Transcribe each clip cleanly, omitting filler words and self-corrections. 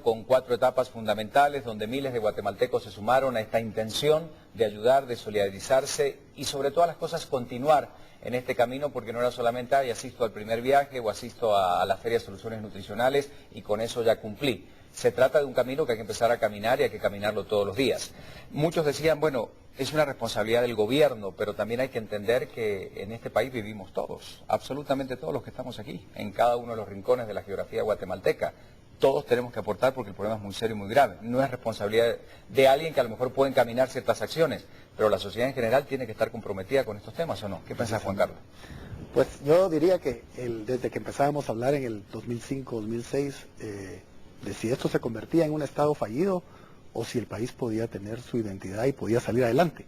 Con 4 etapas fundamentales donde miles de guatemaltecos se sumaron a esta intención de ayudar, de solidarizarse y sobre todas las cosas continuar en este camino, porque no era solamente asisto al primer viaje o asisto a la Feria de Soluciones Nutricionales y con eso ya cumplí. Se trata de un camino que hay que empezar a caminar y hay que caminarlo todos los días. Muchos decían, bueno, es una responsabilidad del gobierno, pero también hay que entender que en este país vivimos todos, absolutamente todos los que estamos aquí, en cada uno de los rincones de la geografía guatemalteca. Todos tenemos que aportar porque el problema es muy serio y muy grave. No es responsabilidad de alguien que a lo mejor puede encaminar ciertas acciones, pero la sociedad en general tiene que estar comprometida con estos temas, ¿o no? ¿Qué pensás, Juan Carlos? Pues yo diría que desde que empezábamos a hablar en el 2005-2006 de si esto se convertía en un estado fallido o si el país podía tener su identidad y podía salir adelante.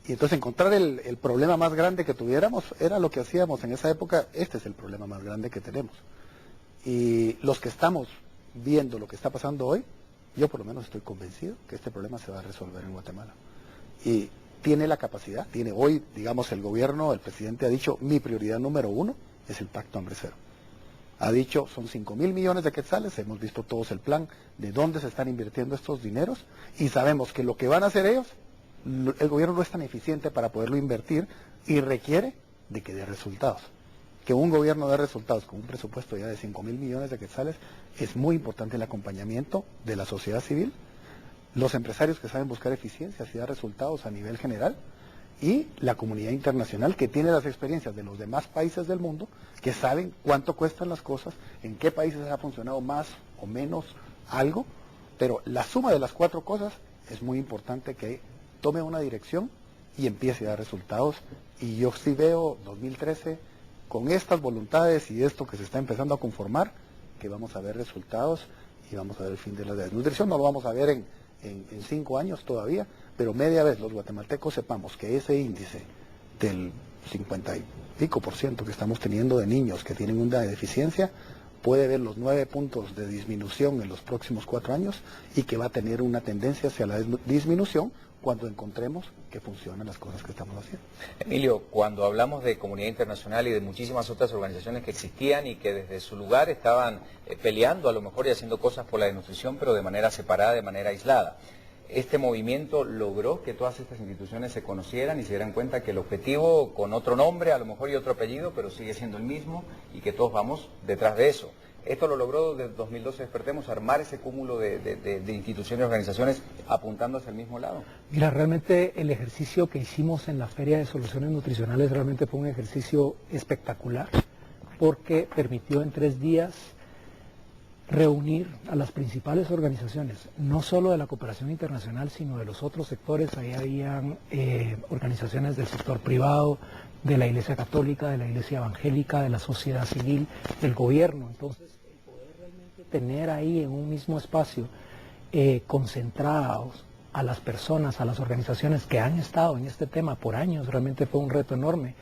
Y entonces encontrar el problema más grande que tuviéramos era lo que hacíamos en esa época. Este es el problema más grande que tenemos. Y los que estamos viendo lo que está pasando hoy, yo por lo menos estoy convencido que este problema se va a resolver en Guatemala. Y tiene la capacidad, tiene hoy, digamos, el gobierno, el presidente ha dicho, mi prioridad número 1 es el Pacto Hambre Cero. Ha dicho, son 5.000 millones de quetzales, hemos visto todos el plan de dónde se están invirtiendo estos dineros y sabemos que lo que van a hacer ellos, el gobierno no es tan eficiente para poderlo invertir y requiere de que dé resultados. Que un gobierno dé resultados con un presupuesto ya de 5.000 millones de quetzales, es muy importante el acompañamiento de la sociedad civil, los empresarios que saben buscar eficiencias y dar resultados a nivel general, y la comunidad internacional que tiene las experiencias de los demás países del mundo, que saben cuánto cuestan las cosas, en qué países ha funcionado más o menos algo, pero la suma de las 4 cosas es muy importante que tome una dirección y empiece a dar resultados, y yo sí veo 2013... con estas voluntades y esto que se está empezando a conformar, que vamos a ver resultados y vamos a ver el fin de la desnutrición. No lo vamos a ver en 5 años todavía, pero media vez los guatemaltecos sepamos que ese índice del 50 y pico % que estamos teniendo de niños que tienen una deficiencia, puede ver los 9 puntos de disminución en los próximos 4 años y que va a tener una tendencia hacia la disminución cuando encontremos que funcionan las cosas que estamos haciendo. Emilio, cuando hablamos de comunidad internacional y de muchísimas otras organizaciones que existían y que desde su lugar estaban peleando a lo mejor y haciendo cosas por la desnutrición, pero de manera separada, de manera aislada, ¿este movimiento logró que todas estas instituciones se conocieran y se dieran cuenta que el objetivo, con otro nombre, a lo mejor y otro apellido, pero sigue siendo el mismo y que todos vamos detrás de eso? Esto lo logró desde 2012 Despertemos, armar ese cúmulo de instituciones y organizaciones apuntando hacia el mismo lado. Mira, realmente el ejercicio que hicimos en la Feria de Soluciones Nutricionales realmente fue un ejercicio espectacular, porque permitió en 3 días reunir a las principales organizaciones, no solo de la cooperación internacional, sino de los otros sectores. Ahí habían organizaciones del sector privado, de la Iglesia Católica, de la Iglesia Evangélica, de la sociedad civil, del gobierno. Entonces, el poder realmente tener ahí en un mismo espacio concentrados a las personas, a las organizaciones que han estado en este tema por años, realmente fue un reto enorme,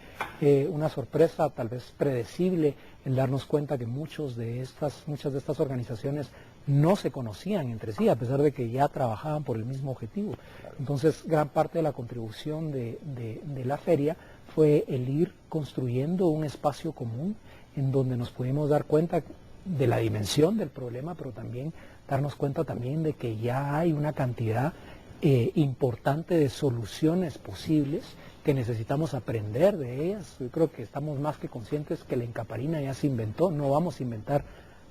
una sorpresa tal vez predecible el darnos cuenta que muchas de estas organizaciones no se conocían entre sí, a pesar de que ya trabajaban por el mismo objetivo. Entonces, gran parte de la contribución de la feria fue el ir construyendo un espacio común en donde nos pudimos dar cuenta de la dimensión del problema, pero también darnos cuenta también de que ya hay una cantidad importante de soluciones posibles que necesitamos aprender de ellas. Yo creo que estamos más que conscientes que la Incaparina ya se inventó, no vamos a inventar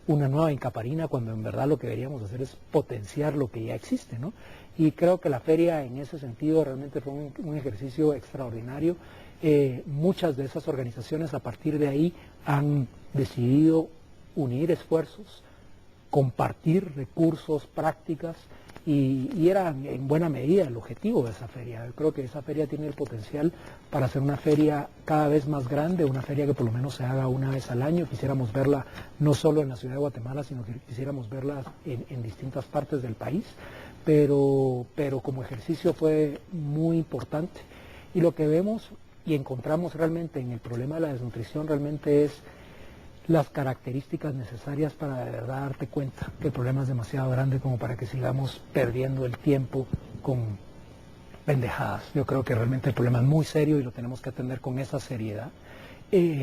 una nueva Incaparina cuando en verdad lo que deberíamos hacer es potenciar lo que ya existe, ¿no? Y creo que la feria en ese sentido realmente fue un ejercicio extraordinario. Muchas de esas organizaciones a partir de ahí han decidido unir esfuerzos, compartir recursos, prácticas, y era en buena medida el objetivo de esa feria. Yo creo que esa feria tiene el potencial para ser una feria cada vez más grande, una feria que por lo menos se haga una vez al año. Quisiéramos verla no solo en la ciudad de Guatemala, sino que quisiéramos verla en distintas partes del país, pero como ejercicio fue muy importante. Y lo que vemos y encontramos realmente en el problema de la desnutrición realmente es las características necesarias para de verdad darte cuenta que el problema es demasiado grande como para que sigamos perdiendo el tiempo con pendejadas. Yo creo que realmente el problema es muy serio y lo tenemos que atender con esa seriedad.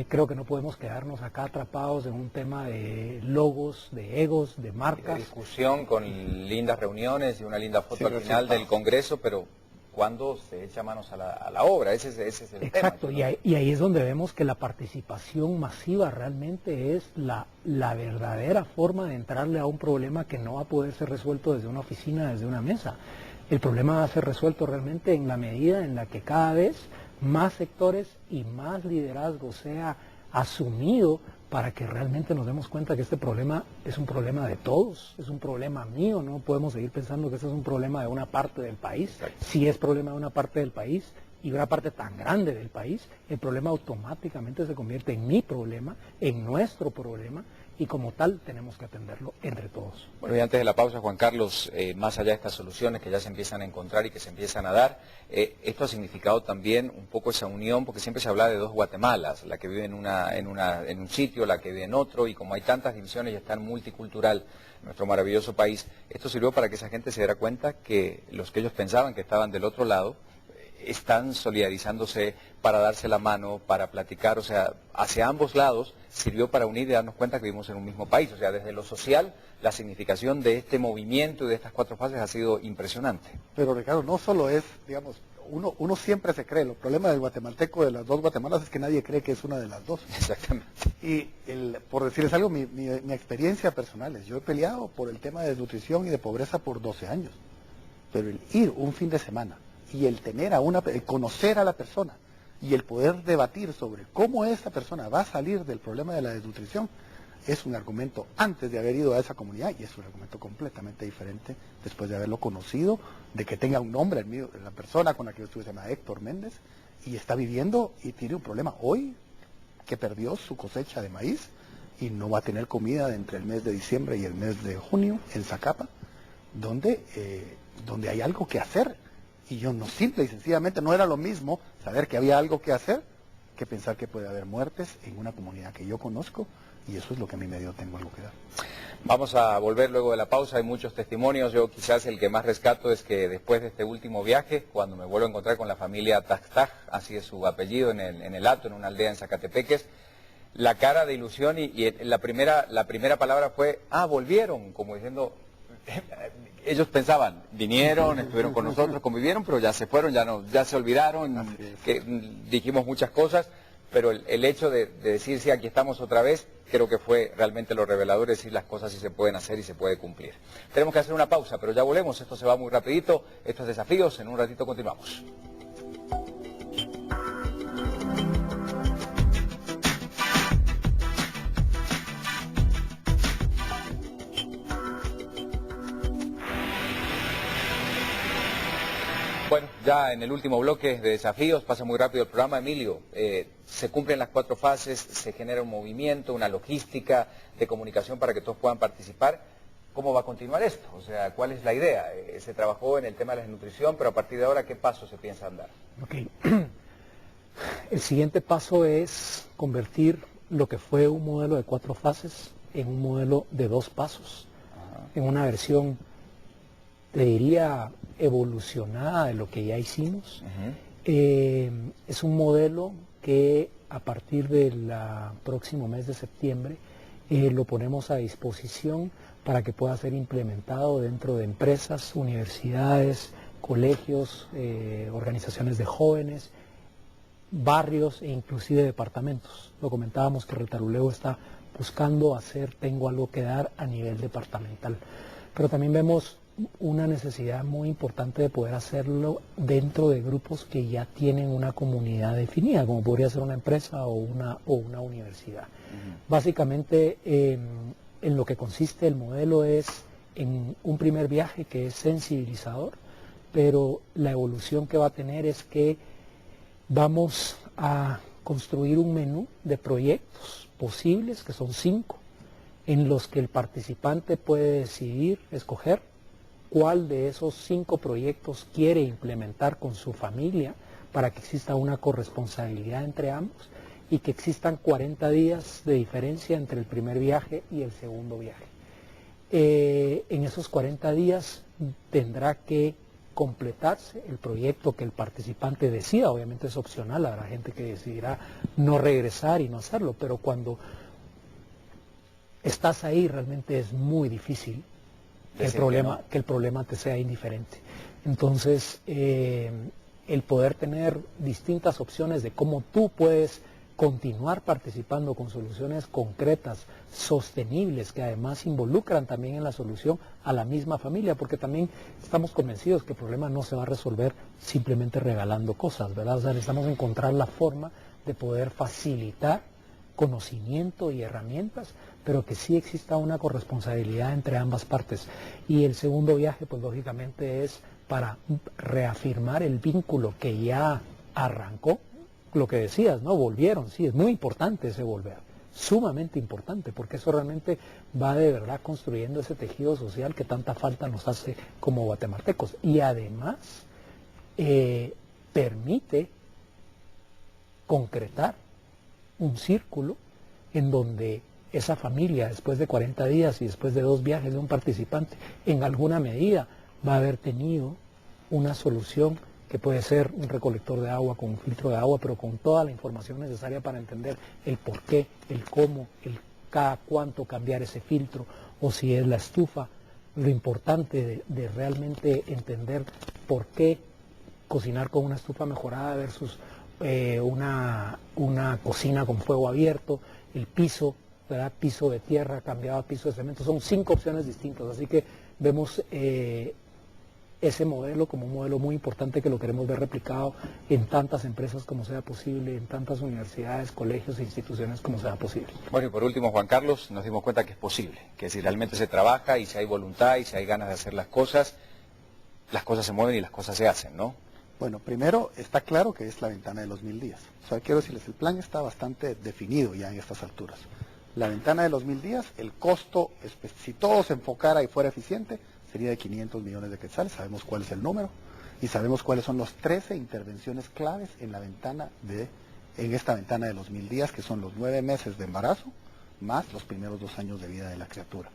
Creo que no podemos quedarnos acá atrapados en un tema de logos, de egos, de marcas. De discusión con lindas reuniones y una linda foto al final resultado del Congreso, pero ¿cuándo se echa manos a la obra? Ese es el Exacto, tema. y ahí es donde vemos que la participación masiva realmente es la verdadera forma de entrarle a un problema que no va a poder ser resuelto desde una oficina, desde una mesa. El problema va a ser resuelto realmente en la medida en la que cada vez más sectores y más liderazgo sea asumido para que realmente nos demos cuenta que este problema es un problema de todos, es un problema mío, no podemos seguir pensando que este es un problema de una parte del país. Si es problema de una parte del país y una parte tan grande del país, el problema automáticamente se convierte en mi problema, en nuestro problema, y como tal tenemos que atenderlo entre todos. Bueno, y antes de la pausa, Juan Carlos, más allá de estas soluciones que ya se empiezan a encontrar y que se empiezan a dar, esto ha significado también un poco esa unión, porque siempre se habla de dos Guatemalas, la que vive en un sitio, la que vive en otro, y como hay tantas divisiones y es tan multicultural nuestro maravilloso país, esto sirvió para que esa gente se diera cuenta que los que ellos pensaban que estaban del otro lado, están solidarizándose para darse la mano, para platicar, o sea, hacia ambos lados sirvió para unir y darnos cuenta que vivimos en un mismo país. O sea, desde lo social, la significación de este movimiento y de estas 4 fases ha sido impresionante. Pero Ricardo, no solo es, digamos, uno siempre se cree, el problema del guatemalteco de las dos Guatemalas es que nadie cree que es una de las dos. Exactamente. Y por decirles algo, mi experiencia personal es, yo he peleado por el tema de desnutrición y de pobreza por 12 años, pero el ir un fin de semana y el tener el conocer a la persona y el poder debatir sobre cómo esa persona va a salir del problema de la desnutrición es un argumento antes de haber ido a esa comunidad y es un argumento completamente diferente después de haberlo conocido, de que tenga un nombre, la persona con la que yo estuve se llama Héctor Méndez y está viviendo y tiene un problema hoy que perdió su cosecha de maíz y no va a tener comida entre el mes de diciembre y el mes de junio en Zacapa, donde hay algo que hacer. Y yo no, simple y sencillamente no era lo mismo saber que había algo que hacer que pensar que puede haber muertes en una comunidad que yo conozco y eso es lo que a mí me dio, tengo algo que dar. Vamos a volver luego de la pausa, hay muchos testimonios, yo quizás el que más rescato es que después de este último viaje, cuando me vuelvo a encontrar con la familia Tactaj, así es su apellido, en el Hato, en una aldea en Zacatepeques, la cara de ilusión y la primera palabra fue, volvieron, como diciendo... Ellos pensaban, vinieron, estuvieron con nosotros, convivieron, pero ya se fueron, ya se olvidaron, que dijimos muchas cosas, pero el hecho de decir, sí, aquí estamos otra vez, creo que fue realmente lo revelador, decir las cosas sí se pueden hacer y se puede cumplir. Tenemos que hacer una pausa, pero ya volvemos, esto se va muy rapidito, estos desafíos, en un ratito continuamos. Bueno, ya en el último bloque de desafíos, pasa muy rápido el programa, Emilio, se cumplen las 4 fases, se genera un movimiento, una logística de comunicación para que todos puedan participar. ¿Cómo va a continuar esto? O sea, ¿cuál es la idea? Se trabajó en el tema de la desnutrición, pero a partir de ahora, ¿qué pasos se piensan dar? Okay. El siguiente paso es convertir lo que fue un modelo de 4 fases en un modelo de 2 pasos, en una versión, te diría, evolucionada de lo que ya hicimos. Es un modelo que a partir del próximo mes de septiembre lo ponemos a disposición para que pueda ser implementado dentro de empresas, universidades, colegios, organizaciones de jóvenes, barrios e inclusive departamentos. Lo comentábamos que Retaluleu está buscando hacer Tengo Algo que Dar a nivel departamental. Pero también vemos una necesidad muy importante de poder hacerlo dentro de grupos que ya tienen una comunidad definida, como podría ser una empresa o una universidad. Básicamente, en lo que consiste el modelo es en un primer viaje que es sensibilizador, pero la evolución que va a tener es que vamos a construir un menú de proyectos posibles, que son 5, en los que el participante puede decidir, escoger cuál de esos 5 proyectos quiere implementar con su familia para que exista una corresponsabilidad entre ambos y que existan 40 días de diferencia entre el primer viaje y el segundo viaje. En esos 40 días tendrá que completarse el proyecto que el participante decida. Obviamente es opcional, habrá gente que decidirá no regresar y no hacerlo, pero cuando estás ahí realmente es muy difícil que el problema te sea indiferente. Entonces, el poder tener distintas opciones de cómo tú puedes continuar participando con soluciones concretas, sostenibles, que además involucran también en la solución a la misma familia, porque también estamos convencidos que el problema no se va a resolver simplemente regalando cosas, ¿verdad? O sea, necesitamos encontrar la forma de poder facilitar conocimiento y herramientas, pero que sí exista una corresponsabilidad entre ambas partes. Y el segundo viaje, pues lógicamente es para reafirmar el vínculo que ya arrancó. Lo que decías, ¿no? Volvieron, sí, es muy importante ese volver, sumamente importante, porque eso realmente va de verdad construyendo ese tejido social que tanta falta nos hace como guatemaltecos. Y además permite concretar un círculo en donde esa familia, después de 40 días y después de 2 viajes de un participante, en alguna medida va a haber tenido una solución que puede ser un recolector de agua con un filtro de agua, pero con toda la información necesaria para entender el por qué, el cómo, el cada cuánto cambiar ese filtro, o si es la estufa. Lo importante de realmente entender por qué cocinar con una estufa mejorada versus una cocina con fuego abierto, el piso, ¿verdad? Piso de tierra cambiado a piso de cemento, son 5 opciones distintas, así que vemos ese modelo como un modelo muy importante que lo queremos ver replicado en tantas empresas como sea posible, en tantas universidades, colegios e instituciones como sea posible. Bueno, y por último, Juan Carlos, nos dimos cuenta que es posible, que si realmente se trabaja y si hay voluntad y si hay ganas de hacer las cosas se mueven y las cosas se hacen, ¿no? Bueno, primero está claro que es la ventana de los 1000 días. O sea, quiero decirles, el plan está bastante definido ya en estas alturas. La ventana de los 1000 días, el costo, si todo se enfocara y fuera eficiente, sería de 500 millones de quetzales. Sabemos cuál es el número y sabemos cuáles son los 13 intervenciones claves en esta ventana de los 1000 días, que son los 9 meses de embarazo más los primeros 2 años de vida de la criatura.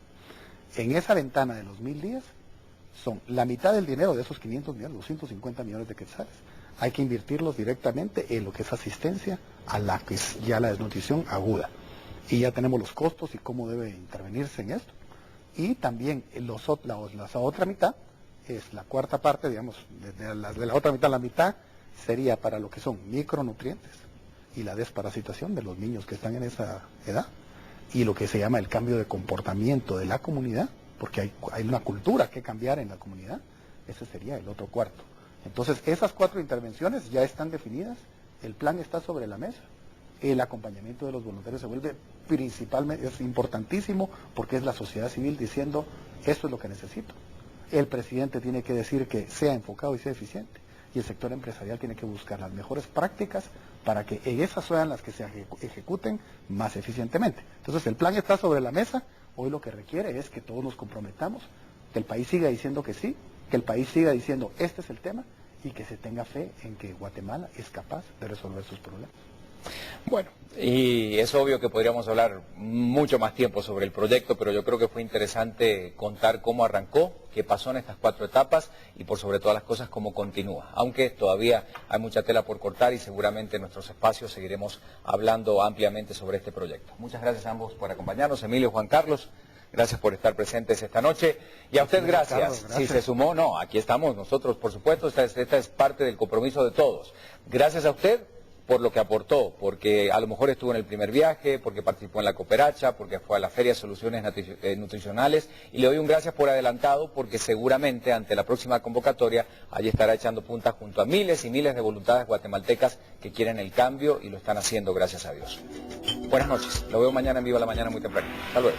En esa ventana de los 1000 días son la mitad del dinero de esos 500 millones, 250 millones de quetzales. Hay que invertirlos directamente en lo que es asistencia a la que es ya la desnutrición aguda. Y ya tenemos los costos y cómo debe intervenirse en esto. Y también la otra mitad, es la cuarta parte, digamos, de la otra mitad, la mitad sería para lo que son micronutrientes y la desparasitación de los niños que están en esa edad, y lo que se llama el cambio de comportamiento de la comunidad, porque hay una cultura que cambiar en la comunidad. Ese sería el otro cuarto. Entonces, esas 4 intervenciones ya están definidas, el plan está sobre la mesa. El acompañamiento de los voluntarios se vuelve principalmente, es importantísimo, porque es la sociedad civil diciendo, esto es lo que necesito. El presidente tiene que decir que sea enfocado y sea eficiente, y el sector empresarial tiene que buscar las mejores prácticas para que esas sean las que se ejecuten más eficientemente. Entonces, el plan está sobre la mesa. Hoy lo que requiere es que todos nos comprometamos, que el país siga diciendo que sí, que el país siga diciendo, este es el tema, y que se tenga fe en que Guatemala es capaz de resolver sus problemas. Bueno, y es obvio que podríamos hablar mucho más tiempo sobre el proyecto, pero yo creo que fue interesante contar cómo arrancó, qué pasó en estas 4 etapas y por sobre todas las cosas cómo continúa. Aunque todavía hay mucha tela por cortar y seguramente en nuestros espacios seguiremos hablando ampliamente sobre este proyecto. Muchas gracias a ambos por acompañarnos, Emilio, Juan Carlos. Gracias por estar presentes esta noche. Y a usted gracias. Carlos, gracias. Si se sumó, no, aquí estamos nosotros, por supuesto, esta es parte del compromiso de todos. Gracias a usted por lo que aportó, porque a lo mejor estuvo en el primer viaje, porque participó en la cooperacha, porque fue a la Feria de Soluciones Nutricionales, y le doy un gracias por adelantado, porque seguramente ante la próxima convocatoria allí estará echando punta junto a miles y miles de voluntades guatemaltecas que quieren el cambio y lo están haciendo, gracias a Dios. Buenas noches, lo veo mañana en Viva la Mañana muy temprano. Hasta luego.